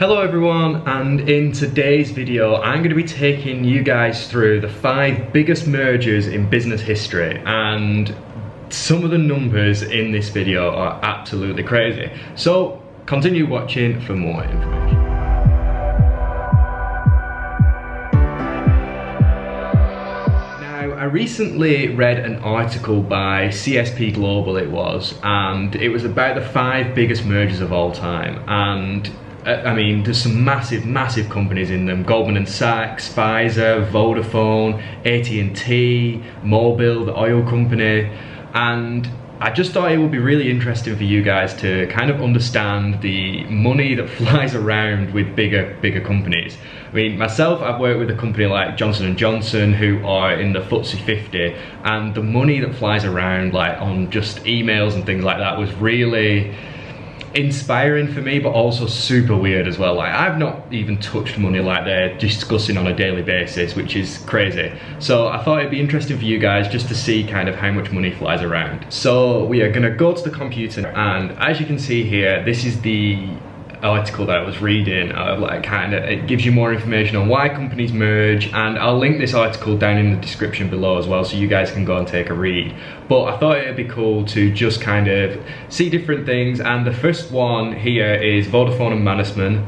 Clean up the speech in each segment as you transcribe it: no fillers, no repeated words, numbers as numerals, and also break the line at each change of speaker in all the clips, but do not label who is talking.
Hello everyone, and in today's video I'm going to be taking you guys through the 5 biggest mergers in business history, and some of the numbers in this video are absolutely crazy. So continue watching for more information. I recently read an article by CSP Global, and it was about the 5 biggest mergers of all time. And I mean, there's some massive companies in them: Goldman & Sachs, Pfizer, Vodafone, AT&T, Mobil, the oil company. And I just thought it would be really interesting for you guys to kind of understand the money that flies around with bigger companies. I mean, myself, I've worked with a company like Johnson & Johnson, who are in the FTSE 50, and the money that flies around like on just emails and things like that was really inspiring for me, but also super weird as well. Like, I've not even touched money like they're discussing on a daily basis, which is crazy. So I thought it'd be interesting for you guys just to see kind of how much money flies around. So we are gonna go to the computer, and as you can see here, this is the article that I was reading. It gives you more information on why companies merge, and I'll link this article down in the description below as well, so you guys can go and take a read. But I thought it'd be cool to just kind of see different things, and the first one here is Vodafone and Mannesmann,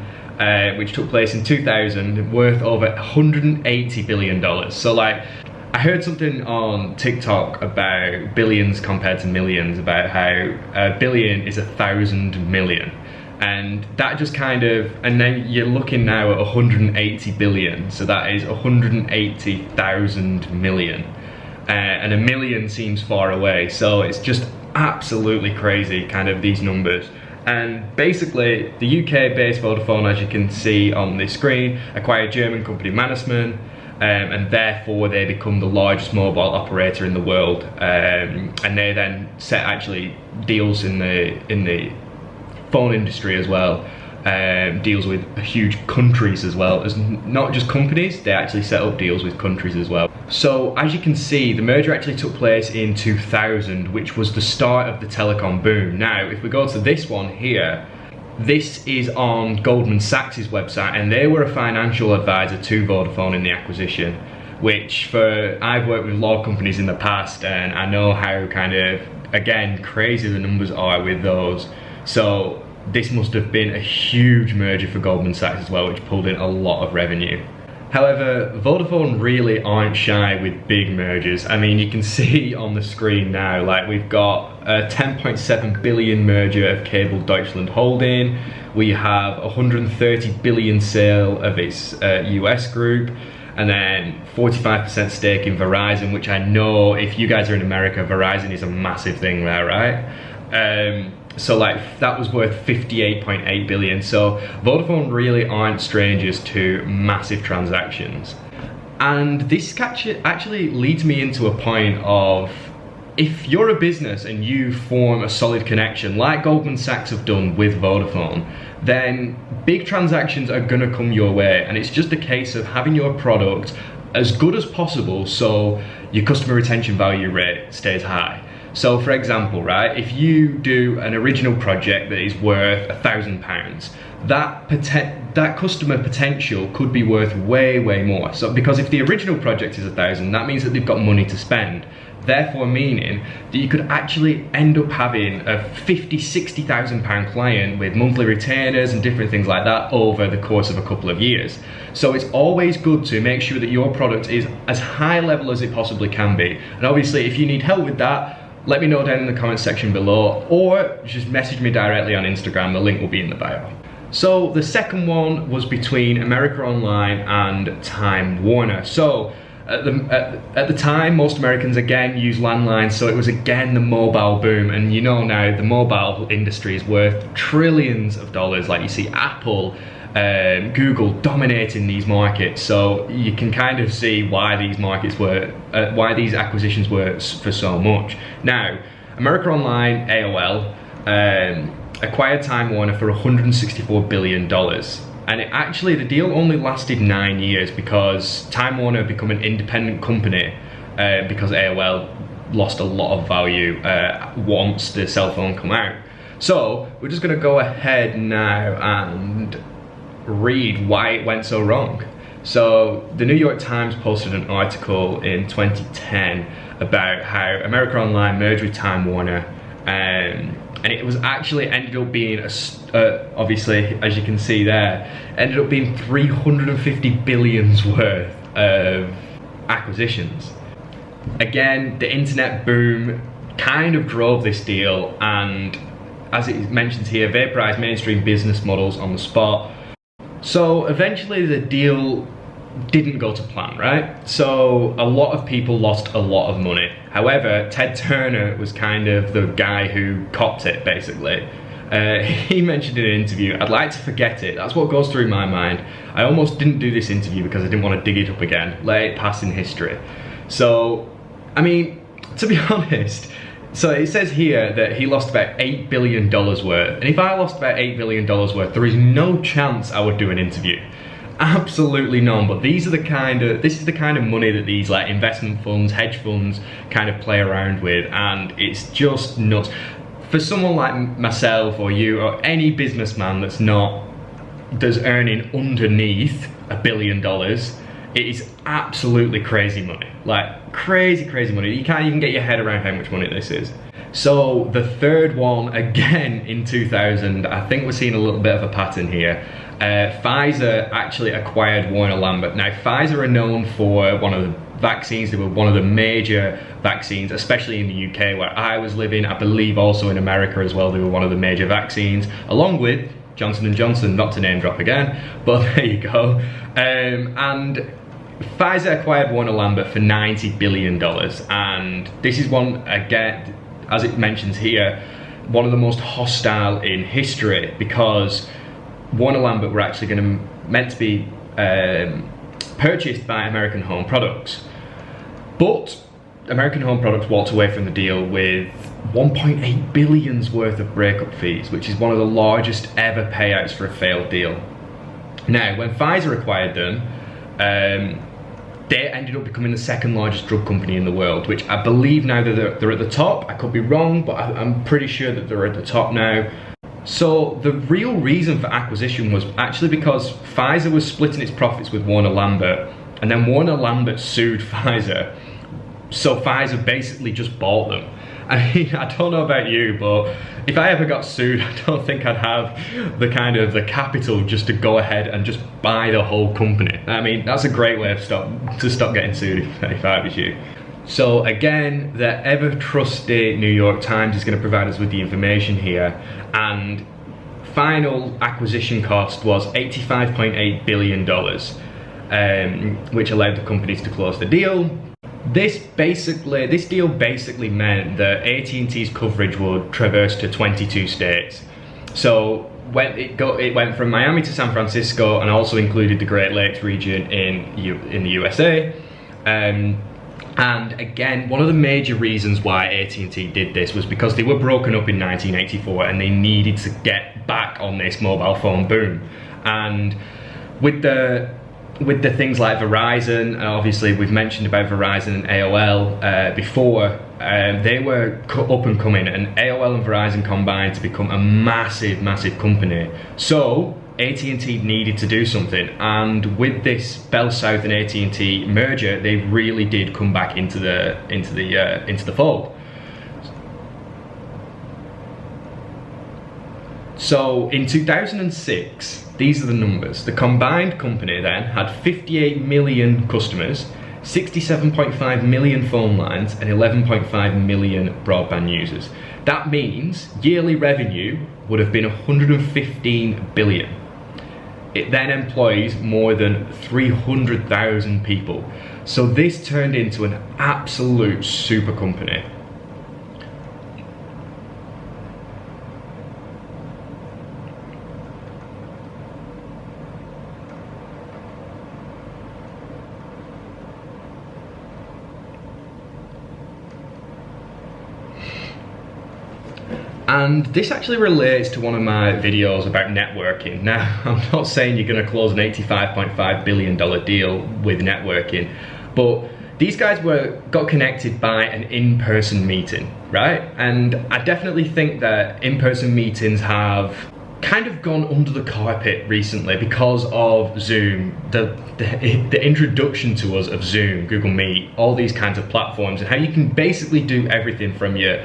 which took place in 2000, worth over $180 billion. So like, I heard something on TikTok about billions compared to millions, about how a billion is 1,000 million. And that just kind of, and then you're looking now at 180 billion, so that is 180,000 million. And a million seems far away, so it's just absolutely crazy, kind of, these numbers. And basically, the UK-based Vodafone, as you can see on this screen, acquired German company Mannesmann, and therefore they become the largest mobile operator in the world. And they then set actually deals in the phone industry as well, deals with huge countries as well, as not just companies, they actually set up deals with countries as well. So as you can see, the merger actually took place in 2000, which was the start of the telecom boom. Now, if we go to this one here, this is on Goldman Sachs' website, and they were a financial advisor to Vodafone in the acquisition, which I've worked with a lot of companies in the past, and I know how kind of, again, crazy the numbers are with those. So this must have been a huge merger for Goldman Sachs as well, which pulled in a lot of revenue. However, Vodafone really aren't shy with big mergers. I mean, you can see on the screen now, like, we've got a 10.7 billion merger of Cable Deutschland Holding. We have 130 billion sale of its US group, and then 45% stake in Verizon, which I know if you guys are in America, Verizon is a massive thing there, right? So like, that was worth 58.8 billion. So Vodafone really aren't strangers to massive transactions. And this actually leads me into a point of, if you're a business and you form a solid connection like Goldman Sachs have done with Vodafone, then big transactions are gonna come your way, and it's just a case of having your product as good as possible so your customer retention value rate stays high. So for example, right, if you do an original project that is worth £1,000, that customer potential could be worth way more. So because if the original project is 1,000, that means that they've got money to spend. Therefore meaning that you could actually end up having a £50,000–£60,000 client with monthly retainers and different things like that over the course of a couple of years. So it's always good to make sure that your product is as high level as it possibly can be. And obviously, if you need help with that, let me know down in the comment section below, or just message me directly on Instagram, the link will be in the bio. So the second one was between America Online and Time Warner. So at the time, most Americans again used landlines, so it was again the mobile boom, and you know now the mobile industry is worth trillions of dollars. Like, you see Apple, Google dominating these markets, so you can kind of see why these markets were, why these acquisitions were for so much. Now, America Online, AOL, acquired Time Warner for $164 billion. And the deal only lasted 9 years because Time Warner became an independent company because AOL lost a lot of value once the cell phone came out. So we're just gonna go ahead now and read why it went so wrong. So the New York Times posted an article in 2010 about how America Online merged with Time Warner, and it was actually ended up being obviously, as you can see there, ended up being 350 billions worth of acquisitions. Again, the internet boom kind of drove this deal, and as it mentions here, vaporized mainstream business models on the spot. So eventually the deal didn't go to plan, right? So a lot of people lost a lot of money. However, Ted Turner was kind of the guy who copped it, basically. He mentioned in an interview, "I'd like to forget it." That's what goes through my mind. I almost didn't do this interview because I didn't want to dig it up again, let it pass in history. So, I mean, to be honest, so it says here that he lost about $8 billion worth. And if I lost about $8 billion worth, there is no chance I would do an interview. Absolutely none. But this is the kind of money that these like investment funds, hedge funds kind of play around with, and it's just nuts. For someone like myself or you or any businessman that's earning underneath $1 billion, it is absolutely crazy money. Like crazy money. You can't even get your head around how much money this is. So the third one, again in 2000, I think we're seeing a little bit of a pattern here. Pfizer actually acquired Warner Lambert. Now Pfizer are known for one of the vaccines. They were one of the major vaccines, especially in the UK where I was living. I believe also in America as well, they were one of the major vaccines, along with Johnson & Johnson, not to name drop again, but there you go. And Pfizer acquired Warner Lambert for $90 billion. And this is one, again, as it mentions here, one of the most hostile in history, because Warner Lambert were actually meant to be purchased by American Home Products. But American Home Products walked away from the deal with $1.8 billion worth of breakup fees, which is one of the largest ever payouts for a failed deal. Now, when Pfizer acquired them, they ended up becoming the second largest drug company in the world, which I believe now that they're at the top. I could be wrong, but I'm pretty sure that they're at the top now. So the real reason for acquisition was actually because Pfizer was splitting its profits with Warner Lambert, and then Warner Lambert sued Pfizer. So Pfizer basically just bought them. I mean, I don't know about you, but if I ever got sued, I don't think I'd have the capital just to go ahead and just buy the whole company. I mean, that's a great way to stop getting sued if I was you. So again, the ever trusty New York Times is going to provide us with the information here, and final acquisition cost was $85.8 billion, which allowed the companies to close the deal. This deal basically meant that AT&T's coverage would traverse to 22 states. So when it went from Miami to San Francisco, and also included the Great Lakes region in the USA. And again, one of the major reasons why AT&T did this was because they were broken up in 1984 and they needed to get back on this mobile phone boom. And with the things like Verizon, obviously we've mentioned about Verizon and AOL before, they were up and coming, and AOL and Verizon combined to become a massive company. So AT&T needed to do something, and with this Bell South and AT&T merger, they really did come back into the fold. So in 2006, these are the numbers. The combined company then had 58 million customers, 67.5 million phone lines, and 11.5 million broadband users. That means yearly revenue would have been 115 billion. It then employs more than 300,000 people. So this turned into an absolute super company. And this actually relates to one of my videos about networking. Now, I'm not saying you're gonna close an $85.5 billion deal with networking, but these guys got connected by an in-person meeting, right? And I definitely think that in-person meetings have kind of gone under the carpet recently because of Zoom, the introduction to us of Zoom, Google Meet, all these kinds of platforms, and how you can basically do everything from your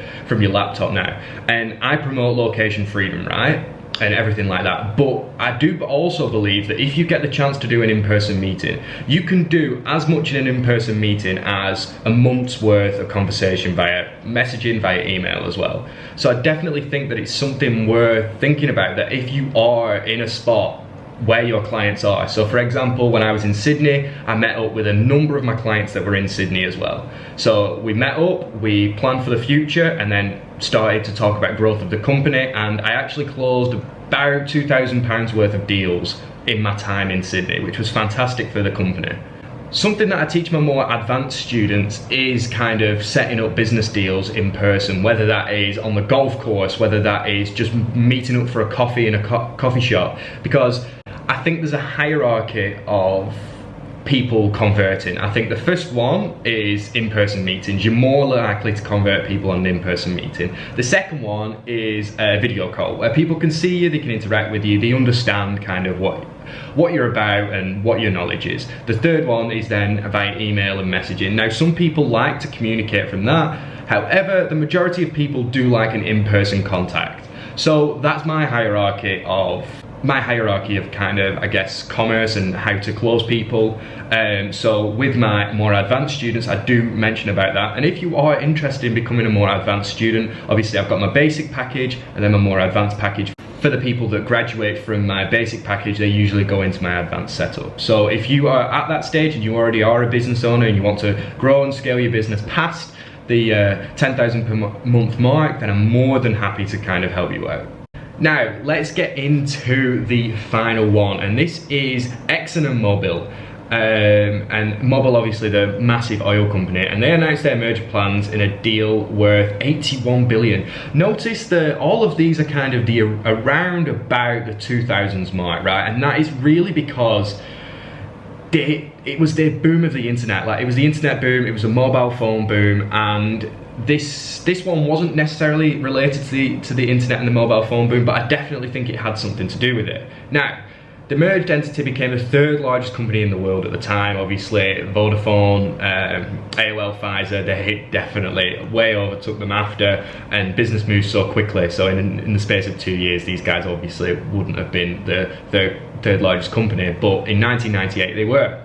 laptop now. And I promote location freedom, right? And everything like that. But I do also believe that if you get the chance to do an in-person meeting, you can do as much in an in-person meeting as a month's worth of conversation via messaging, via email as well. So I definitely think that it's something worth thinking about, that if you are in a spot where your clients are. So for example, when I was in Sydney, I met up with a number of my clients that were in Sydney as well. So we met up, we planned for the future, and then started to talk about growth of the company, and I actually closed about £2,000 worth of deals in my time in Sydney, which was fantastic for the company. Something that I teach my more advanced students is kind of setting up business deals in person, whether that is on the golf course, whether that is just meeting up for a coffee in a coffee shop, because I think there's a hierarchy of people converting. I think the first one is in-person meetings. You're more likely to convert people on an in-person meeting. The second one is a video call, where people can see you, they can interact with you, they understand kind of what you're about and what your knowledge is. The third one is then via email and messaging. Now, some people like to communicate from that. However, the majority of people do like an in-person contact. So that's my hierarchy of kind of, I guess, commerce and how to close people. So with my more advanced students, I do mention about that. And if you are interested in becoming a more advanced student, obviously I've got my basic package and then my more advanced package. For the people that graduate from my basic package, they usually go into my advanced setup. So if you are at that stage and you already are a business owner and you want to grow and scale your business past the 10,000 per month mark, then I'm more than happy to kind of help you out. Now, let's get into the final one, and this is Exxon and Mobil. And Mobil, obviously the massive oil company, and they announced their merger plans in a deal worth 81 billion. Notice that all of these are kind of around about the 2000s mark, right? And that is really because it was the boom of the internet. Like, it was the internet boom, it was a mobile phone boom, and this one wasn't necessarily related to the internet and the mobile phone boom, but I definitely think it had something to do with it. Now, the merged entity became the third largest company in the world at the time. Obviously, Vodafone, AOL, Pfizer, they definitely way overtook them after, and business moved so quickly. So in the space of 2 years, these guys obviously wouldn't have been the third largest company, but in 1998 they were.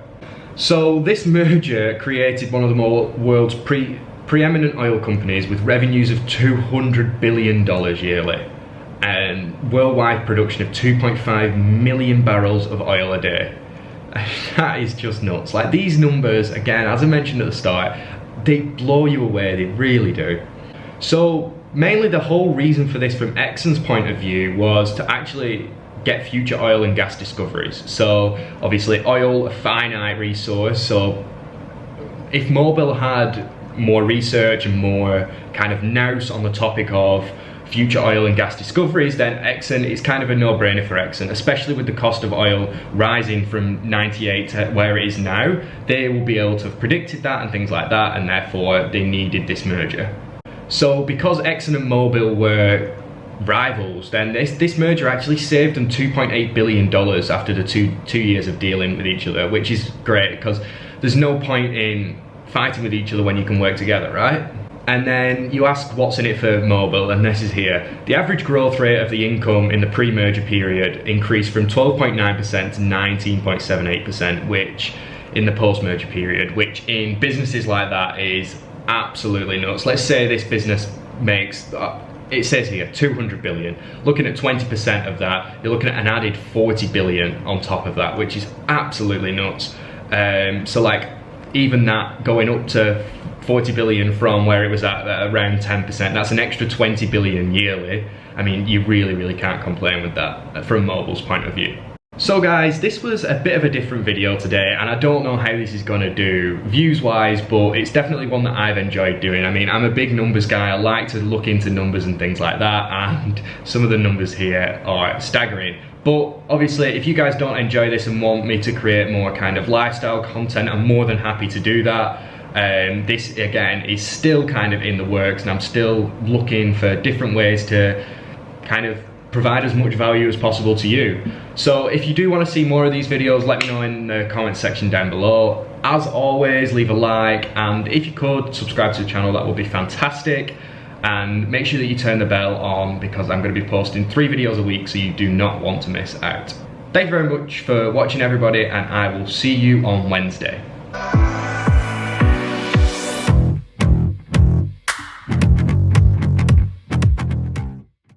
So this merger created one of the world's preeminent oil companies with revenues of $200 billion yearly and worldwide production of 2.5 million barrels of oil a day. That is just nuts. Like, these numbers, again, as I mentioned at the start, they blow you away, they really do. So mainly the whole reason for this from Exxon's point of view was to actually get future oil and gas discoveries. So obviously oil, a finite resource, so if Mobil had more research and more kind of nous on the topic of future oil and gas discoveries, then Exxon is kind of a no-brainer for Exxon, especially with the cost of oil rising from 98 to where it is now. They will be able to have predicted that and things like that, and therefore they needed this merger. So because Exxon and Mobil were rivals, then this merger actually saved them $2.8 billion after the two years of dealing with each other, which is great because there's no point in fighting with each other when you can work together, right? And then you ask what's in it for Mobil, and this is here. The average growth rate of the income in the pre-merger period increased from 12.9% to 19.78%, which in the post-merger period, which in businesses like that is absolutely nuts. Let's say this business makes, it says here, 200 billion. Looking at 20% of that, you're looking at an added 40 billion on top of that, which is absolutely nuts. So like, even that going up to 40 billion from where it was at around 10%, that's an extra 20 billion yearly. I mean, you really can't complain with that from Mobil's point of view. So guys, this was a bit of a different video today, and I don't know how this is gonna do views wise, but it's definitely one that I've enjoyed doing. I mean, I'm a big numbers guy, I like to look into numbers and things like that, and some of the numbers here are staggering. But obviously, if you guys don't enjoy this and want me to create more kind of lifestyle content, I'm more than happy to do that. This again is still kind of in the works, and I'm still looking for different ways to kind of provide as much value as possible to you. So if you do want to see more of these videos, let me know in the comment section down below. As always, leave a like, and if you could, subscribe to the channel, that would be fantastic. And make sure that you turn the bell on, because I'm going to be posting 3 videos a week, so you do not want to miss out. Thank you very much for watching, everybody, and I will see you on Wednesday.